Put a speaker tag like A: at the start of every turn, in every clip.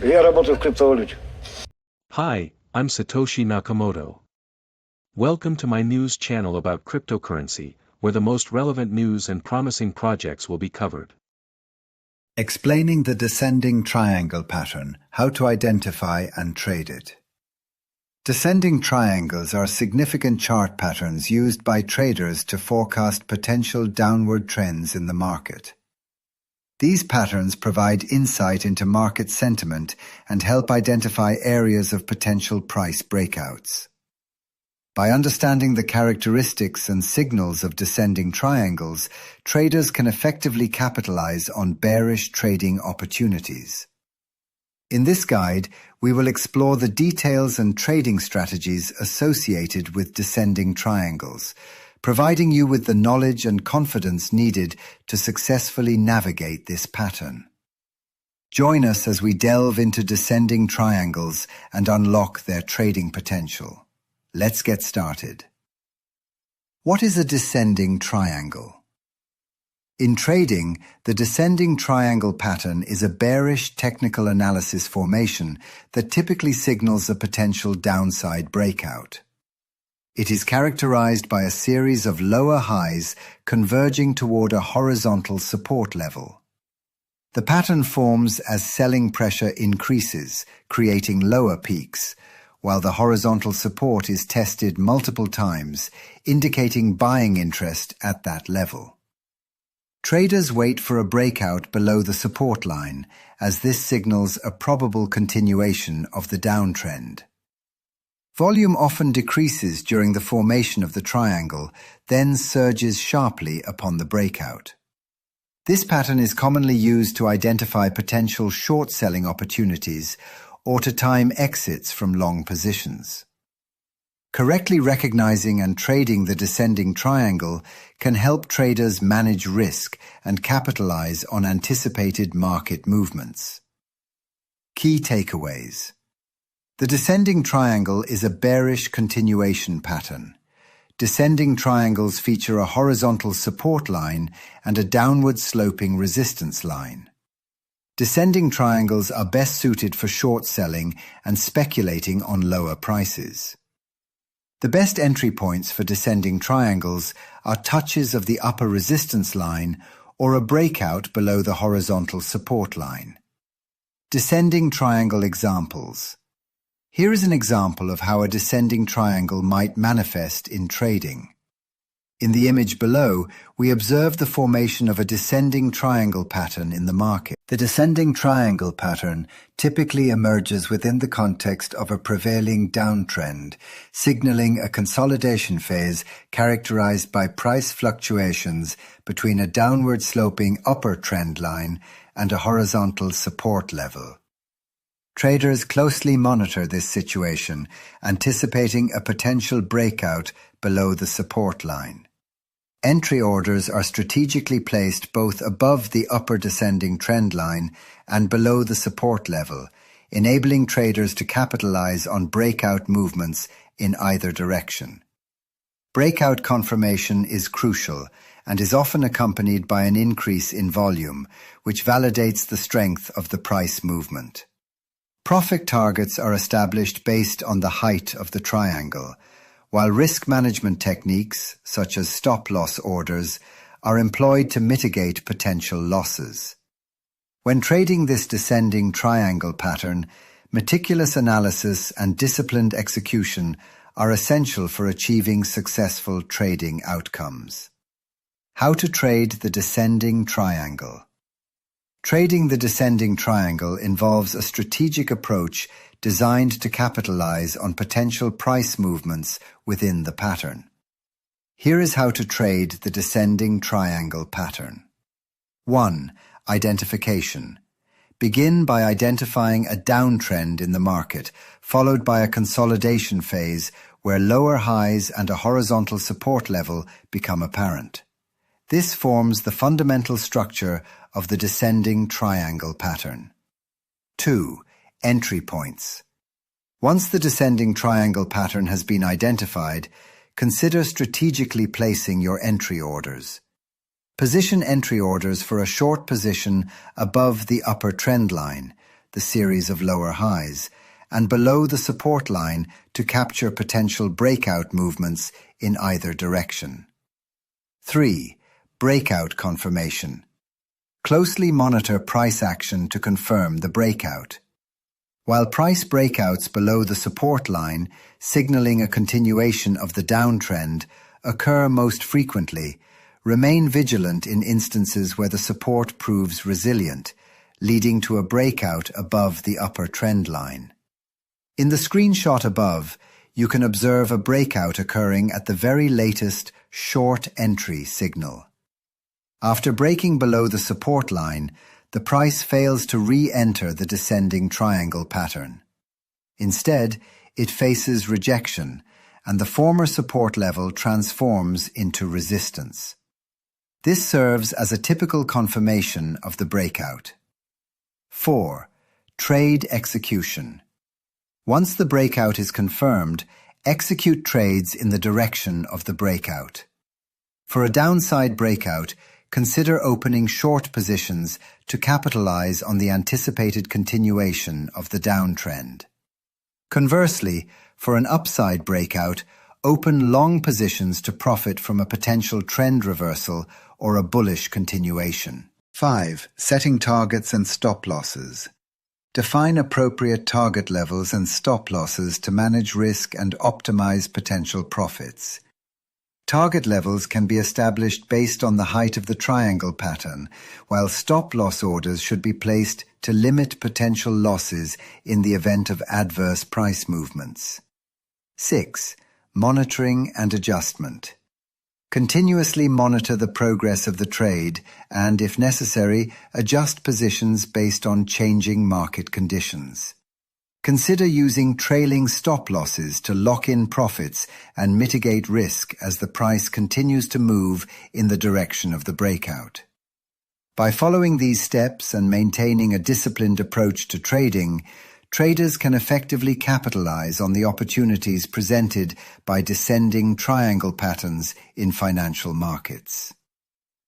A: Я работаю в криптовалюте.
B: Hi, I'm Satoshi Nakamoto. Welcome to my news channel about cryptocurrency, where the most relevant news and promising projects will be covered.
C: Explaining the descending triangle pattern, how to identify and trade it. Descending triangles are significant chart patterns used by traders to forecast potential downward trends in the market. These patterns provide insight into market sentiment and help identify areas of potential price breakouts. By understanding the characteristics and signals of descending triangles, traders can effectively capitalize on bearish trading opportunities. In this guide, we will explore the details and trading strategies associated with descending triangles, providing you with the knowledge and confidence needed to successfully navigate this pattern. Join us as we delve into descending triangles and unlock their trading potential. Let's get started. What is a descending triangle? In trading, the descending triangle pattern is a bearish technical analysis formation that typically signals a potential downside breakout. It is characterized by a series of lower highs converging toward a horizontal support level. The pattern forms as selling pressure increases, creating lower peaks, while the horizontal support is tested multiple times, indicating buying interest at that level. Traders wait for a breakout below the support line, as this signals a probable continuation of the downtrend. Volume often decreases during the formation of the triangle, then surges sharply upon the breakout. This pattern is commonly used to identify potential short-selling opportunities or to time exits from long positions. Correctly recognizing and trading the descending triangle can help traders manage risk and capitalize on anticipated market movements. Key takeaways. The descending triangle is a bearish continuation pattern. Descending triangles feature a horizontal support line and a downward sloping resistance line. Descending triangles are best suited for short selling and speculating on lower prices. The best entry points for descending triangles are touches of the upper resistance line or a breakout below the horizontal support line. Descending triangle examples. Here is an example of how a descending triangle might manifest in trading. In the image below, we observe the formation of a descending triangle pattern in the market. The descending triangle pattern typically emerges within the context of a prevailing downtrend, signaling a consolidation phase characterized by price fluctuations between a downward sloping upper trend line and a horizontal support level. Traders closely monitor this situation, anticipating a potential breakout below the support line. Entry orders are strategically placed both above the upper descending trend line and below the support level, enabling traders to capitalize on breakout movements in either direction. Breakout confirmation is crucial and is often accompanied by an increase in volume, which validates the strength of the price movement. Profit targets are established based on the height of the triangle, while risk management techniques, such as stop-loss orders, are employed to mitigate potential losses. When trading this descending triangle pattern, meticulous analysis and disciplined execution are essential for achieving successful trading outcomes. How to trade the descending triangle. Trading the descending triangle involves a strategic approach designed to capitalize on potential price movements within the pattern. Here is how to trade the descending triangle pattern. 1. Identification. Begin by identifying a downtrend in the market, followed by a consolidation phase where lower highs and a horizontal support level become apparent. This forms the fundamental structure of the descending triangle pattern. 2. Entry points. Once the descending triangle pattern has been identified, consider strategically placing your entry orders. Position entry orders for a short position above the upper trend line, the series of lower highs, and below the support line to capture potential breakout movements in either direction. 3. Breakout confirmation. Closely monitor price action to confirm the breakout. While price breakouts below the support line, signaling a continuation of the downtrend, occur most frequently, remain vigilant in instances where the support proves resilient, leading to a breakout above the upper trend line. In the screenshot above, you can observe a breakout occurring at the very latest short entry signal. After breaking below the support line, the price fails to re-enter the descending triangle pattern. Instead, it faces rejection, and the former support level transforms into resistance. This serves as a typical confirmation of the breakout. 4. Trade execution. Once the breakout is confirmed, execute trades in the direction of the breakout. For a downside breakout, consider opening short positions to capitalize on the anticipated continuation of the downtrend. Conversely, for an upside breakout, open long positions to profit from a potential trend reversal or a bullish continuation. 5. Setting targets and stop losses. Define appropriate target levels and stop losses to manage risk and optimize potential profits. Target levels can be established based on the height of the triangle pattern, while stop-loss orders should be placed to limit potential losses in the event of adverse price movements. 6. Monitoring and adjustment. Continuously monitor the progress of the trade and, if necessary, adjust positions based on changing market conditions. Consider using trailing stop losses to lock in profits and mitigate risk as the price continues to move in the direction of the breakout. By following these steps and maintaining a disciplined approach to trading, traders can effectively capitalize on the opportunities presented by descending triangle patterns in financial markets.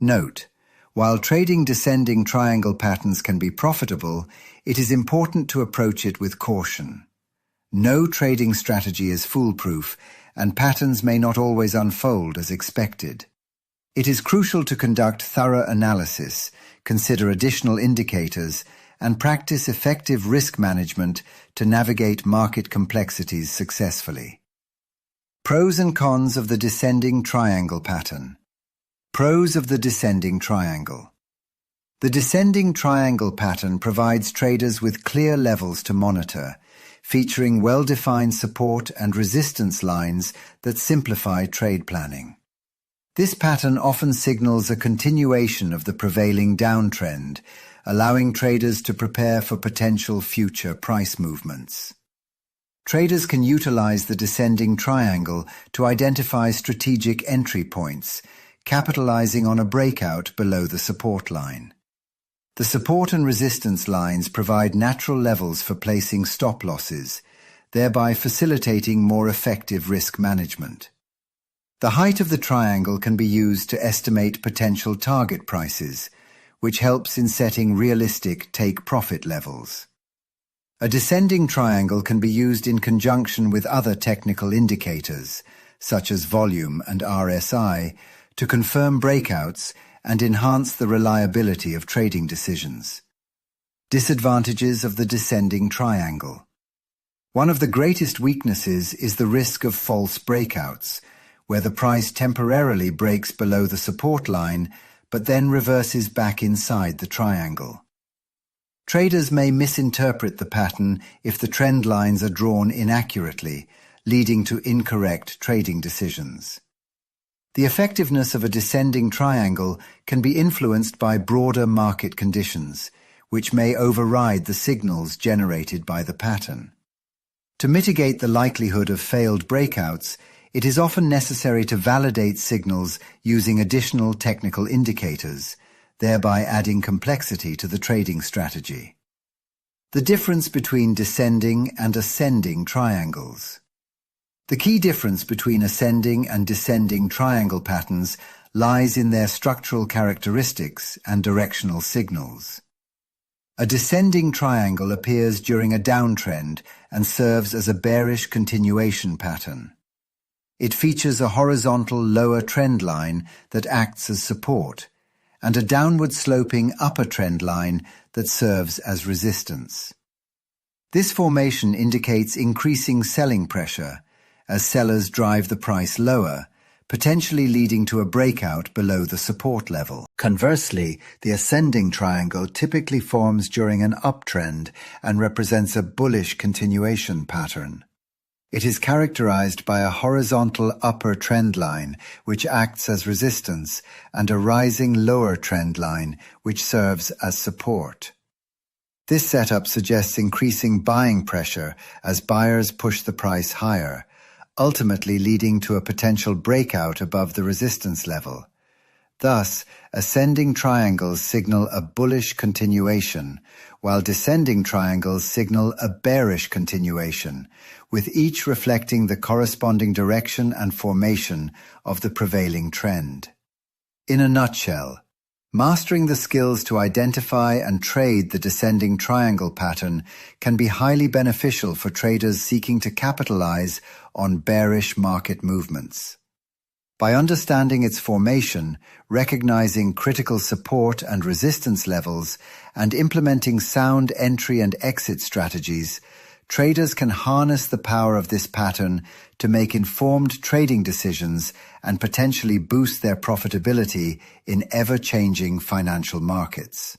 C: Note: while trading descending triangle patterns can be profitable, it is important to approach it with caution. No trading strategy is foolproof, and patterns may not always unfold as expected. It is crucial to conduct thorough analysis, consider additional indicators, and practice effective risk management to navigate market complexities successfully. Pros and cons of the descending triangle pattern. Pros of the descending triangle. The descending triangle pattern provides traders with clear levels to monitor, featuring well-defined support and resistance lines that simplify trade planning. This pattern often signals a continuation of the prevailing downtrend, allowing traders to prepare for potential future price movements. Traders can utilize the descending triangle to identify strategic entry points, capitalizing on a breakout below the support line. The support and resistance lines provide natural levels for placing stop losses, thereby facilitating more effective risk management. The height of the triangle can be used to estimate potential target prices, which helps in setting realistic take-profit levels. A descending triangle can be used in conjunction with other technical indicators, such as volume and RSI, to confirm breakouts and enhance the reliability of trading decisions. Disadvantages of the descending triangle. One of the greatest weaknesses is the risk of false breakouts, where the price temporarily breaks below the support line but then reverses back inside the triangle. Traders may misinterpret the pattern if the trend lines are drawn inaccurately, leading to incorrect trading decisions. The effectiveness of a descending triangle can be influenced by broader market conditions, which may override the signals generated by the pattern. To mitigate the likelihood of failed breakouts, it is often necessary to validate signals using additional technical indicators, thereby adding complexity to the trading strategy. The difference between descending and ascending triangles. The key difference between ascending and descending triangle patterns lies in their structural characteristics and directional signals. A descending triangle appears during a downtrend and serves as a bearish continuation pattern. It features a horizontal lower trend line that acts as support, and a downward sloping upper trend line that serves as resistance. This formation indicates increasing selling pressure as sellers drive the price lower, potentially leading to a breakout below the support level. Conversely, the ascending triangle typically forms during an uptrend and represents a bullish continuation pattern. It is characterized by a horizontal upper trend line, which acts as resistance, and a rising lower trend line, which serves as support. This setup suggests increasing buying pressure as buyers push the price higher, ultimately leading to a potential breakout above the resistance level. Thus, ascending triangles signal a bullish continuation, while descending triangles signal a bearish continuation, with each reflecting the corresponding direction and formation of the prevailing trend. In a nutshell, mastering the skills to identify and trade the descending triangle pattern can be highly beneficial for traders seeking to capitalize on bearish market movements. By understanding its formation, recognizing critical support and resistance levels, and implementing sound entry and exit strategies, traders can harness the power of this pattern to make informed trading decisions and potentially boost their profitability in ever-changing financial markets.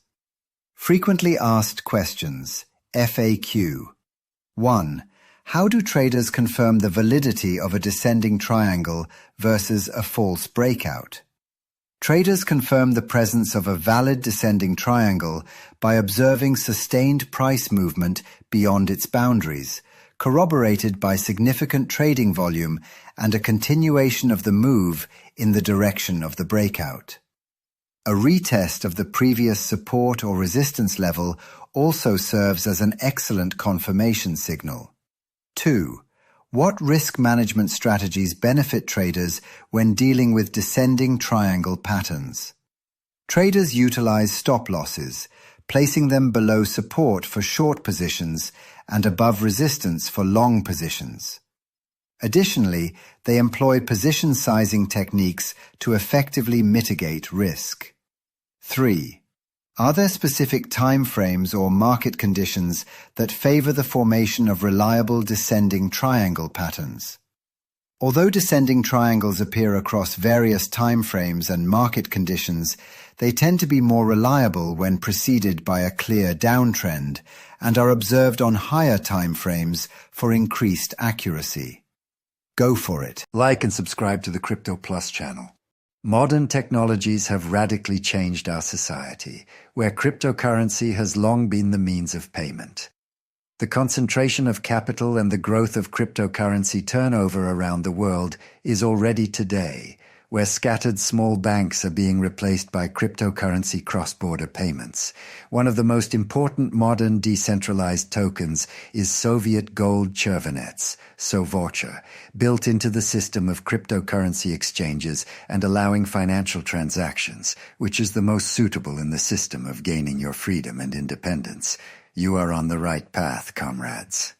C: Frequently asked questions, FAQ. 1. How do traders confirm the validity of a descending triangle versus a false breakout? Traders confirm the presence of a valid descending triangle by observing sustained price movement beyond its boundaries, corroborated by significant trading volume and a continuation of the move in the direction of the breakout. A retest of the previous support or resistance level also serves as an excellent confirmation signal. 2. What risk management strategies benefit traders when dealing with descending triangle patterns? Traders utilize stop losses, placing them below support for short positions and above resistance for long positions. Additionally, they employ position sizing techniques to effectively mitigate risk. 3. Are there specific time frames or market conditions that favor the formation of reliable descending triangle patterns? Although descending triangles appear across various time frames and market conditions, they tend to be more reliable when preceded by a clear downtrend and are observed on higher time frames for increased accuracy. Go for it.
A: Like and subscribe to the Crypto Plus channel. Modern technologies have radically changed our society, where cryptocurrency has long been the means of payment. The concentration of capital and the growth of cryptocurrency turnover around the world is already today, where scattered small banks are being replaced by cryptocurrency cross-border payments. One of the most important modern decentralized tokens is Soviet gold chervonets, SOVAUCHER, built into the system of cryptocurrency exchanges and allowing financial transactions, which is the most suitable in the system of gaining your freedom and independence. You are on the right path, comrades.